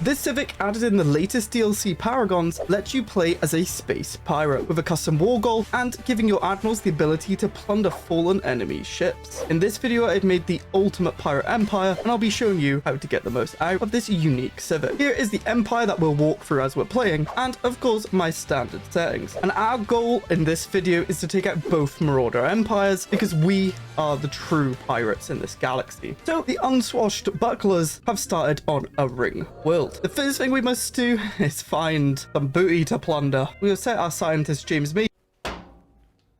This civic, added in the latest DLC Paragons, lets you play as a space pirate with a custom war goal and giving your admirals the ability to plunder fallen enemy ships. In this video, I've made the ultimate pirate empire, and I'll be showing you how to get the most out of this unique civic. Here is the empire that we'll walk through as we're playing, and of course my standard settings. And our goal in this video is to take out both marauder empires, because we are the true pirates in this galaxy. So the unswashed bucklers have started on a ring world. The first thing we must do is find some booty to plunder. We'll set our scientist James May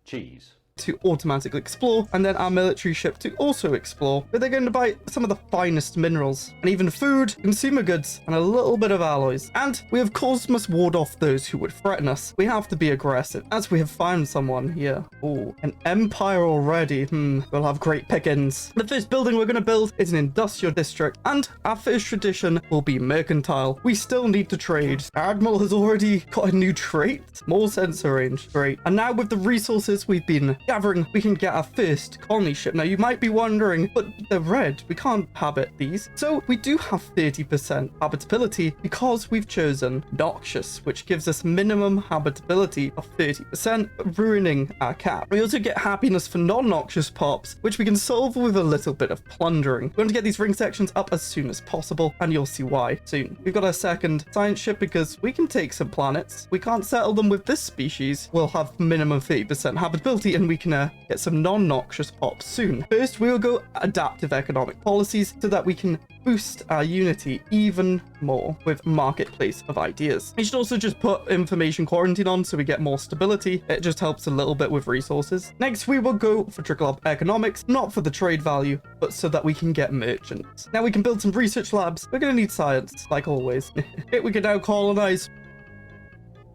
Cheese to automatically explore, and then our military ship to also explore, but they're going to buy some of the finest minerals and even food, consumer goods, and a little bit of alloys. And we of course must ward off those who would threaten us. We have to be aggressive, as we have found someone here. Oh, an empire already. We'll have great pickings. The first building we're going to build is an industrial district, and our first tradition will be mercantile. We still need to trade. Our admiral has already got a new trait, more sensor range. Great. And now with the resources we've been gathering, we can get our first colony ship. Now you might be wondering, but they're red, we can't habit these. So we do have 30% habitability because we've chosen noxious, which gives us minimum habitability of 30%, ruining our cap. We also get happiness for non-noxious pops, which we can solve with a little bit of plundering. We want to get these ring sections up as soon as possible, and you'll see why soon. We've got our second science ship because we can take some planets. We can't settle them with this species. We'll have minimum 30% habitability, and we can get some non-noxious pops soon. First, we will go adaptive economic policies so that we can boost our unity even more with marketplace of ideas. We should also just put information quarantine on so we get more stability. It just helps a little bit with resources. Next, we will go for trickle up economics, not for the trade value, but so that we can get merchants. Now we can build some research labs. We're going to need science, like always. We can now colonize.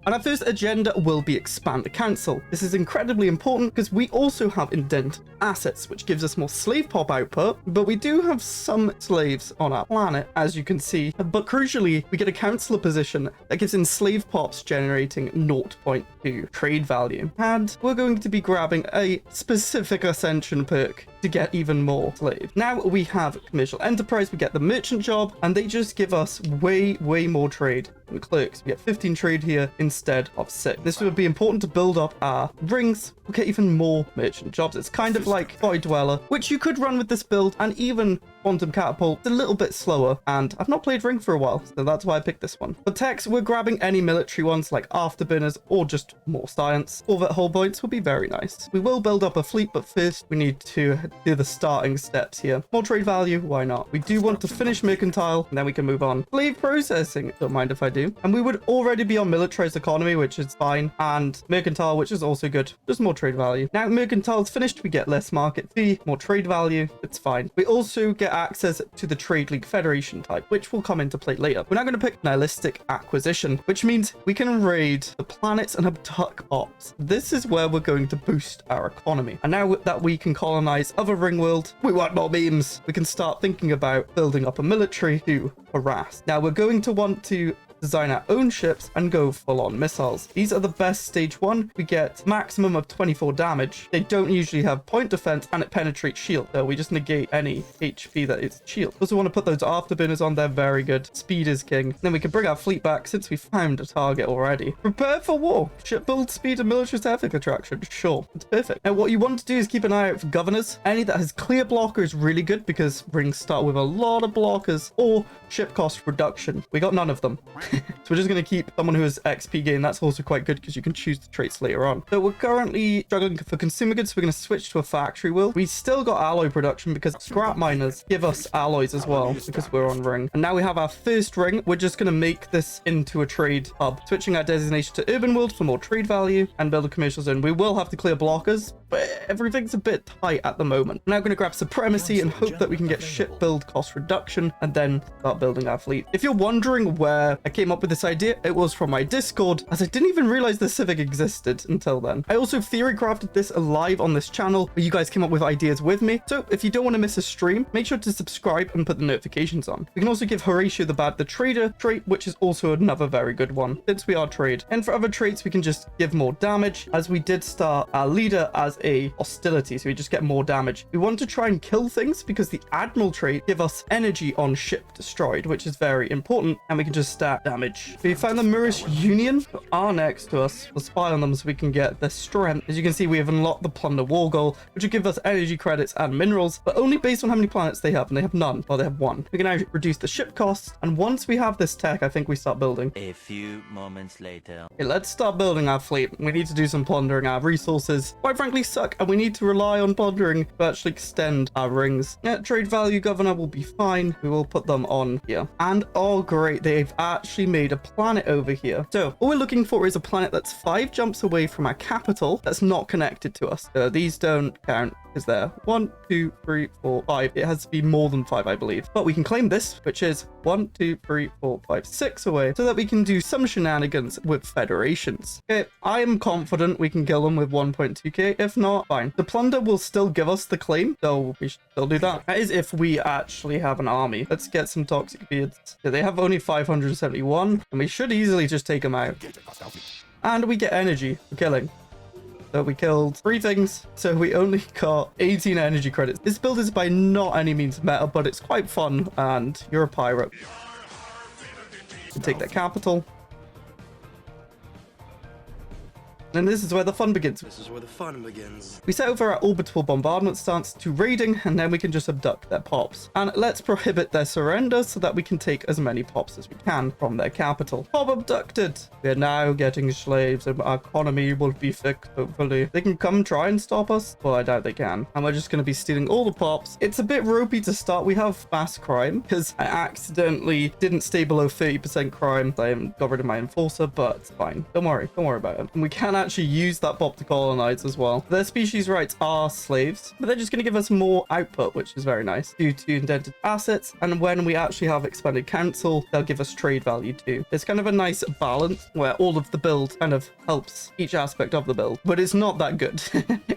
And our first agenda will be expand the council. This is incredibly important because we also have indented assets, which gives us more slave pop output, but we do have some slaves on our planet, as you can see. But crucially, we get a counselor position that gives enslaved pops generating 0.2 trade value. And we're going to be grabbing a specific ascension perk to get even more slaves. Now we have commercial enterprise, we get the merchant job, and they just give us way more trade than clerks. We get 15 trade here instead of 6. This would be important to build up our rings. We'll get even more merchant jobs. It's kind of like Void Dweller, which you could run with this build, and even Quantum Catapult. It's a little bit slower, and I've not played Ring for a while, so that's why I picked this one. For techs, we're grabbing any military ones like afterburners or just more science. Corvette hull points will be very nice. We will build up a fleet, but first we need to do the starting steps here. More trade value, why not? We do want to finish mercantile, and then we can move on. Slave processing, don't mind if I do. And we would already be on militarized economy, which is fine, and mercantile, which is also good. Just more trade value. Now mercantile is finished, we get less market fee, more trade value, it's fine. We also get access to the Trade League Federation type, which will come into play later. We're now going to pick nihilistic acquisition, which means we can raid the planets and abduct ops. This is where we're going to boost our economy. And now that we can colonize other ring world, we want more beams. We can start thinking about building up a military to harass. Now we're going to want to design our own ships and go full-on missiles. These are the best stage 1. We get maximum of 24 damage. They don't usually have point defense, and it penetrates shield, so we just negate any HP that is shield. Also want to put those afterburners on there. Very good. Speed is king. Then we can bring our fleet back since we found a target already. Prepare for war. Ship build speed and military traffic attraction. Sure, it's perfect. Now what you want to do is keep an eye out for governors. Any that has clear blocker is really good because rings start with a lot of blockers, or ship cost reduction. We got none of them. So we're just going to keep someone who has XP gain. That's also quite good because you can choose the traits later on. So we're currently struggling for consumer goods. So we're going to switch to a factory world. We still got alloy production because scrap miners give us alloys as well because we're on ring. And now we have our first ring. We're just going to make this into a trade hub, switching our designation to urban world for more trade value and build a commercial zone. We will have to clear blockers, but everything's a bit tight at the moment. We're now going to grab supremacy and hope that we can get ship build cost reduction and then start building our fleet. If you're wondering where I came up with this idea, it was from my Discord, as I didn't even realize the Civic existed until then. I also theory crafted this live on this channel where you guys came up with ideas with me. So if you don't want to miss a stream, make sure to subscribe and put the notifications on. We can also give Horatio the trader trait, which is also another very good one since we are trade. And for other traits, we can just give more damage, as we did start our leader as a hostility, so we just get more damage. We want to try and kill things because the Admiral trait give us energy on ship destroyed, which is very important, and we can just stack damage. We found the Murish Union are next to us. We'll spy on them so we can get their strength. As you can see, we have unlocked the Plunder War Goal, which will give us energy credits and minerals, but only based on how many planets they have, and they have none. Well, they have one. We can now reduce the ship cost, and once we have this tech, I think we start building. A few moments later. Okay, let's start building our fleet. We need to do some plundering. Our resources, quite frankly, suck, and we need to rely on plundering to actually extend our rings. Yeah, trade value governor will be fine. We will put them on here. And oh great, they've actually made a planet over here. So all we're looking for is a planet that's 5 jumps away from our capital that's not connected to us. So these don't count. Is there 1, 2, 3, 4, 5? It has to be more than 5, I believe. But we can claim this, which is 1, 2, 3, 4, 5, 6 away, so that we can do some shenanigans with federations. Okay, I am confident we can kill them with 1.2k. If not, fine. The plunder will still give us the claim, so we should still do that. That is if we actually have an army. Let's get some toxic beards. Yeah, they have only 571, and we should easily just take them out. And we get energy for killing. So we killed 3 things, so we only got 18 energy credits. This build is by not any means meta, but it's quite fun, and you're a pirate. You take that capital. And this is where the fun begins. This is where the fun begins. We set over our orbital bombardment stance to raiding, and then we can just abduct their pops. And let's prohibit their surrender so that we can take as many pops as we can from their capital. Pop abducted. We are now getting slaves, and our economy will be fixed, hopefully. They can come try and stop us. Well, I doubt they can. And we're just going to be stealing all the pops. It's a bit ropey to start. We have mass crime because I accidentally didn't stay below 30% crime. I got rid of my enforcer, but it's fine. Don't worry about it. And we can actually use that pop to colonize as well. Their species rights are slaves, but they're just going to give us more output, which is very nice due to indented assets. And when we actually have expanded council, they'll give us trade value too. It's kind of a nice balance where all of the build kind of helps each aspect of the build, but it's not that good.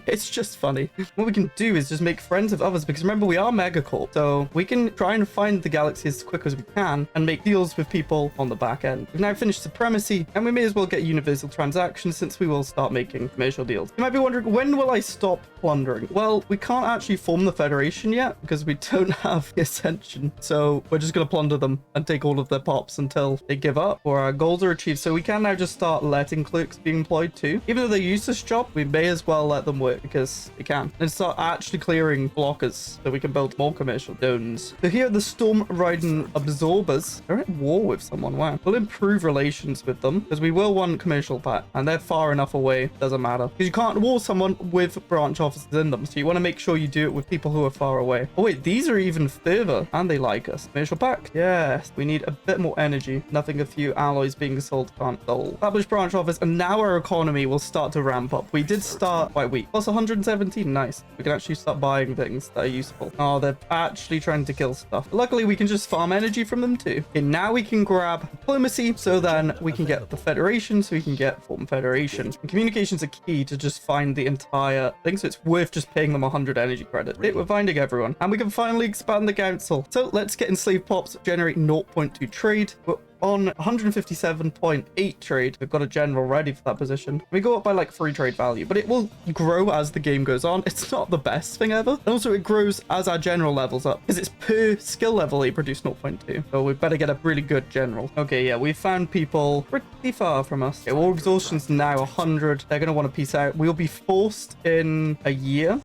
It's just funny. What we can do is just make friends with others, because remember, we are megacorp, so we can try and find the galaxy as quick as we can and make deals with people on the back end. We've now finished supremacy, and we may as well get universal transactions since we will start making commercial deals. You might be wondering, when will I stop plundering? Well, we can't actually form the federation yet because we don't have the ascension, so we're just going to plunder them and take all of their pops until they give up or our goals are achieved. So we can now just start letting clerks be employed too. Even though they use this job, we may as well let them work because they can, and start actually clearing blockers so we can build more commercial zones. So here are the storm riding absorbers. They're at war with someone. Wow. We'll improve relations with them because we will want commercial pact, and they're far enough away. Doesn't matter because you can't war someone with branch offices in them, so you want to make sure you do it with people who are far away. Oh wait, these are even further, and they like us. Commercial pact. Yes, we need a bit more energy. Nothing a few alloys being sold can't dull. Established branch office, and now our economy will start to ramp up. We did start quite weak. Plus 117. Nice. We can actually start buying things that are useful. Oh, they're actually trying to kill stuff. Luckily, we can just farm energy from them too. Okay, now we can grab diplomacy, so then we can get the federation, so we can get form federation. And communications are key to just find the entire thing, so it's worth just paying them 100 energy credit. We're finding everyone, and we can finally expand the council. So let's get enslaved pops, generate 0.2 trade. We're on 157.8 trade. We've got a general ready for that position. We go up by like 3 trade value, but it will grow as the game goes on. It's not the best thing ever. And also it grows as our general levels up because it's per skill level they produce 0.2. So we better get a really good general. Okay, yeah, we found people pretty far from us. Okay, war exhaustion's now 100. They're going to want to peace out. We'll be forced in a year.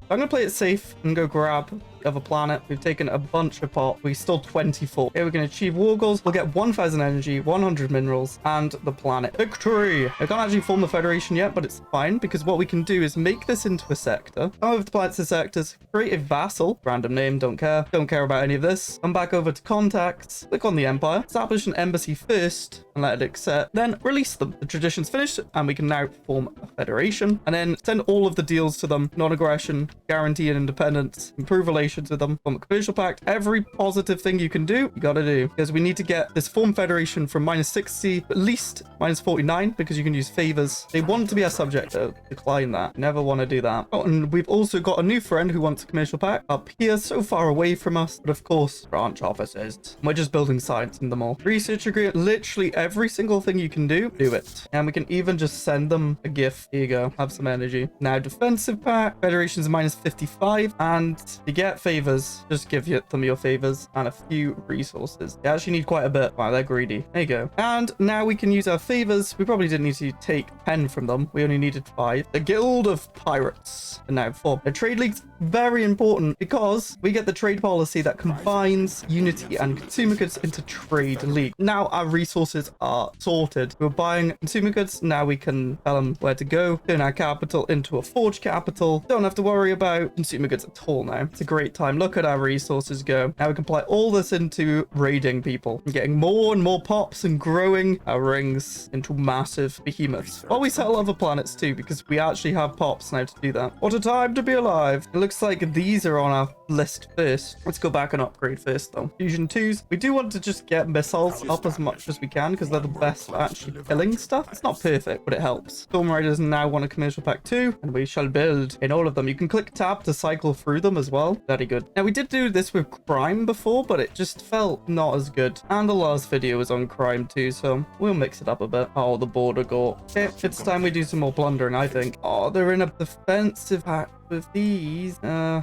I'm going to play it safe and go grab the other planet. We've taken a bunch of pop. We stole 24. Okay, we're going to achieve war goals. We'll get 1,000 energy, 100 minerals, and the planet. Victory! I can't actually form the federation yet, but it's fine because what we can do is make this into a sector. Some of the planets are sectors. Create a vassal. Random name, don't care. Don't care about any of this. Come back over to contacts. Click on the empire. Establish an embassy first and let it accept. Then release them. The tradition's finished and we can now form a federation and then send all of the deals to them. Non-aggression, guarantee an independence, improve relations, relations with them. Form a commercial pact. Every positive thing you can do, you gotta do. Because we need to get this form federation from -60, at least -49, because you can use favors. They want to be our subject, though. Decline that. Never want to do that. Oh, and we've also got a new friend who wants a commercial pact up here, so far away from us. But of course, branch offices. We're just building science in them all. Research agreement. Literally every single thing you can do it. And we can even just send them a gift. Here you go. Have some energy. Now, defensive pact. Federation's -55. And to get favors, just give them your favors and a few resources. They actually need quite a bit. Wow, they're greedy. There you go. And now we can use our favors. We probably didn't need to take 10 from them. We only needed 5. The Guild of Pirates. And now 4. The trade league's very important because we get the trade policy that combines unity and consumer goods into trade league. Now our resources are sorted. We're buying consumer goods. Now we can tell them where to go. Turn our capital into a forge capital. Don't have to worry about consumer goods at all now. It's a great time. Look at our resources go. Now we can apply all this into raiding people and getting more and more pops and growing our rings into massive behemoths. While we settle other planets too, because we actually have pops now to do that. What a time to be alive. It looks like these are on our list first. Let's go back and upgrade first though. Fusion 2s. We do want to just get missiles up as much as we can because they're the best at actually killing stuff. It's not perfect, but it helps. Storm Riders now want a commercial pack too, and we shall build in all of them. You can click tab to cycle through them as well. Very good. Now we did do this with crime before, but it just felt not as good. And the last video was on crime too, so we'll mix it up a bit. Oh, the border gore. Okay, it's time we do some more plundering, I think. Oh, they're in a defensive pact with these.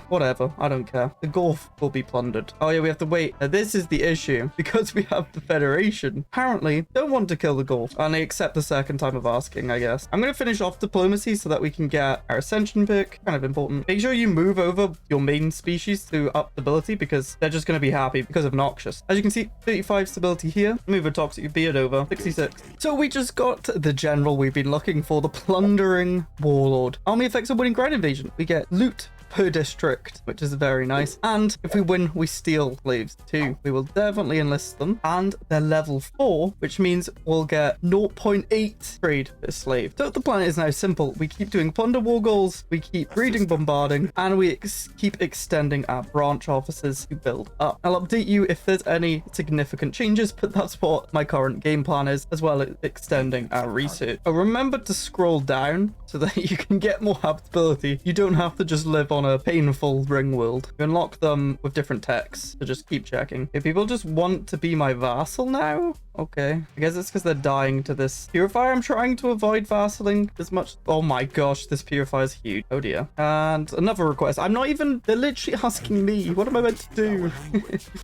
Whatever. I don't care. The Gulf will be plundered. Oh yeah, we have to wait. Now, this is the issue. Because we have the Federation, apparently don't want to kill the Gulf. And they accept the second time of asking, I guess. I'm going to finish off diplomacy so that we can get our ascension pick. Kind of important. Make sure you move over your main species to up stability because they're just going to be happy because of Noxious. As you can see, 35 stability here. Move a toxic beard over. 66. So we just got the general we've been looking for, the plundering warlord. Army effects of winning ground invasion. We get loot per district, which is very nice. And if we win, we steal slaves too. We will definitely enlist them. And they're level 4, which means we'll get 0.8 trade per slave. So the plan is now simple. We keep doing plunder war goals, we keep breeding bombarding, and we keep extending our branch offices to build up. I'll update you if there's any significant changes, but that's what my current game plan is, as well as extending our research. Oh, remember to scroll down so that you can get more habitability. You don't have to just live on a painful ring world. You unlock them with different techs, so just keep checking. If people just want to be my vassal now, okay. I guess it's because they're dying to this purifier. I'm trying to avoid vassaling as much. Oh my gosh, this purifier is huge. Oh dear. And another request. I'm not even, they're literally asking me. What am I meant to do?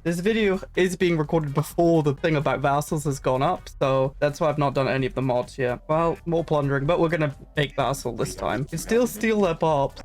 This video is being recorded before the thing about vassals has gone up, so that's why I've not done any of the mods yet. Well, more plundering, but we're gonna make vassal this time. You can still steal their pops.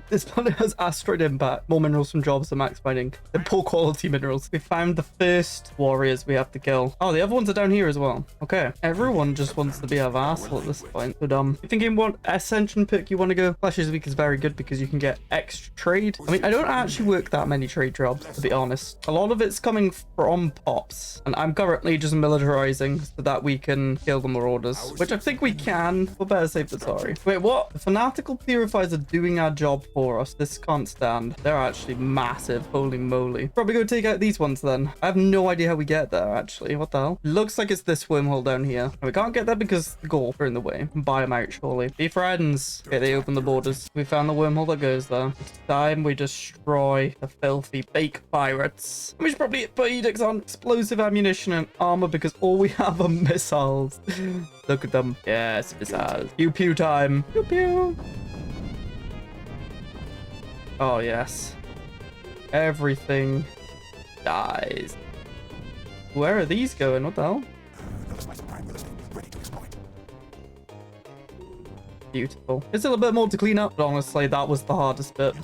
This planet has asteroid impact. More minerals from jobs and max mining. They're poor quality minerals. We found the first warriors we have to kill. Oh, the other ones are down here as well. Okay. Everyone just wants to be a vassal at this point. So dumb. You thinking what ascension pick you want to go? Clashes Week is very good because you can get extra trade. I mean, I don't actually work that many trade jobs, to be honest. A lot of it's coming from pops. And I'm currently just militarizing so that we can kill the marauders, which I think we can. We're better safe than sorry. Wait, what? The fanatical purifiers are doing our job for us. This can't stand. They're actually massive. Holy moly. Probably go take out these ones then. I have no idea how we get there, actually. What the hell? Looks like it's this wormhole down here. And we can't get there because the Gulf are in the way. Buy them out, surely. Be friends. Okay, they open the borders. We found the wormhole that goes there. It's time we destroy the filthy fake pirates. We should probably put edicts on explosive ammunition and armor because all we have are missiles. Look at them. Yes, missiles. Pew pew time. Pew pew. Oh, yes. Everything dies. Where are these going? What the hell? Beautiful. There's still a bit more to clean up, but honestly, that was the hardest bit.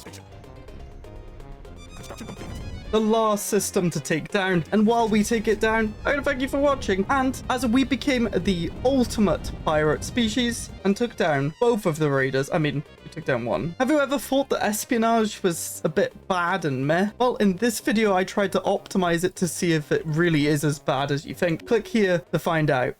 The last system to take down. And while we take it down, I want to thank you for watching. And as we became the ultimate pirate species and took down both of the raiders, I mean, we took down one. Have you ever thought that espionage was a bit bad and meh? Well, in this video, I tried to optimize it to see if it really is as bad as you think. Click here to find out.